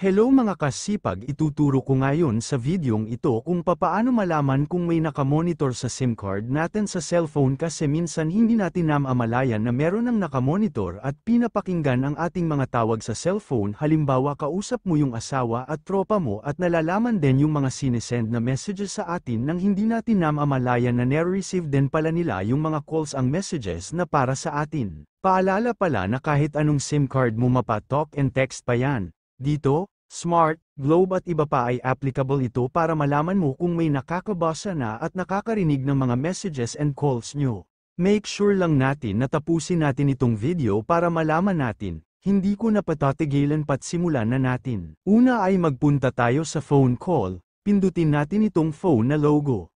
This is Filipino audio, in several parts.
Hello mga kasipag, ituturo ko ngayon sa videong ito kung papaano malaman kung may nakamonitor sa SIM card natin sa cellphone kasi minsan hindi natin namamalayan na meron ng nakamonitor at pinapakinggan ang ating mga tawag sa cellphone, halimbawa kausap mo yung asawa at tropa mo at nalalaman din yung mga sinesend na messages sa atin nang hindi natin namamalayan na nare-receive din pala nila yung mga calls ang messages na para sa atin. Paalala pala na kahit anong SIM card mo mapa-talk and text pa yan. Dito, Smart, Globe at iba pa ay applicable ito para malaman mo kung may nakakabasa na at nakakarinig ng mga messages and calls nyo. Make sure lang natin na tapusin natin itong video para malaman natin. Hindi ko na patatigilan pat simulan na natin. Una ay magpunta tayo sa phone call, pindutin natin itong phone na logo.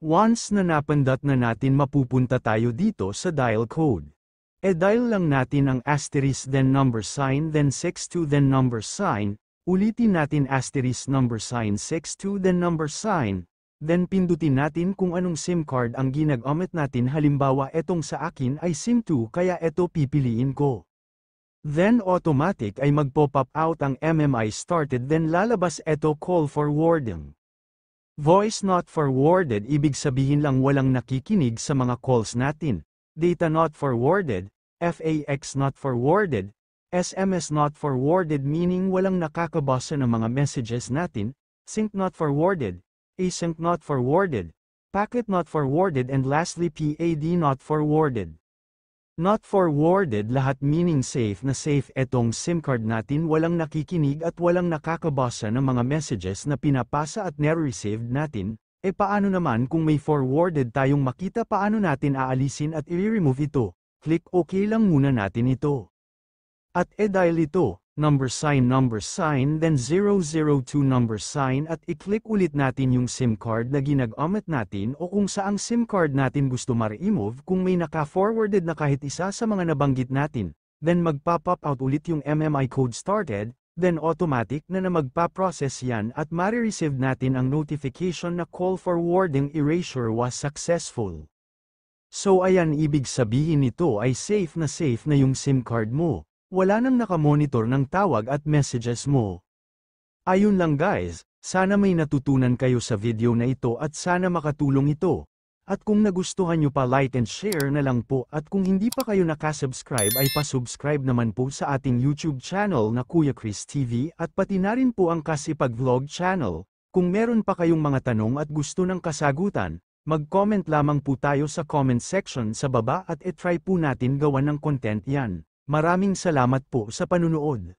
Once na napindot na natin mapupunta tayo dito sa dial code. E-dial lang natin ang asterisk then number sign then 62 then number sign, ulitin natin asterisk number sign 62 then number sign, then pindutin natin kung anong SIM card ang ginagamit natin, halimbawa etong sa akin ay SIM2 kaya eto pipiliin ko. Then automatic ay magpo-pop out ang MMI started then lalabas eto call forwarding. Voice not forwarded ibig sabihin lang walang nakikinig sa mga calls natin. Data not forwarded, FAX not forwarded, SMS not forwarded meaning walang nakakabasa ng mga messages natin, sync not forwarded, async not forwarded, packet not forwarded and lastly PAD not forwarded. Not forwarded lahat meaning safe na safe etong SIM card natin walang nakikinig at walang nakakabasa ng mga messages na pinapasa at nare-received natin. E paano naman kung may forwarded tayong makita, paano natin aalisin at i-remove ito? Click OK lang muna natin ito. At e-dial ito, number sign then 002 number sign at i-click ulit natin yung SIM card na ginagamit natin o kung saang SIM card natin gusto ma-remove kung may naka-forwarded na kahit isa sa mga nabanggit natin. Then magpa-pop out ulit yung MMI code started. Then automatic na magpa-process yan at ma-receive natin ang notification na call forwarding erasure was successful. So ayan, ibig sabihin nito ay safe na yung SIM card mo. Wala nang nakamonitor ng tawag at messages mo. Ayun lang guys, sana may natutunan kayo sa video na ito at sana makatulong ito. At kung nagustuhan nyo pa, like and share na lang po, at kung hindi pa kayo nakasubscribe ay pasubscribe naman po sa ating YouTube channel na Kuya Chris TV at pati na rin po ang Kasipag Vlog channel. Kung meron pa kayong mga tanong at gusto ng kasagutan, mag-comment lamang po tayo sa comment section sa baba at i-try po natin gawan ng content yan. Maraming salamat po sa panunood.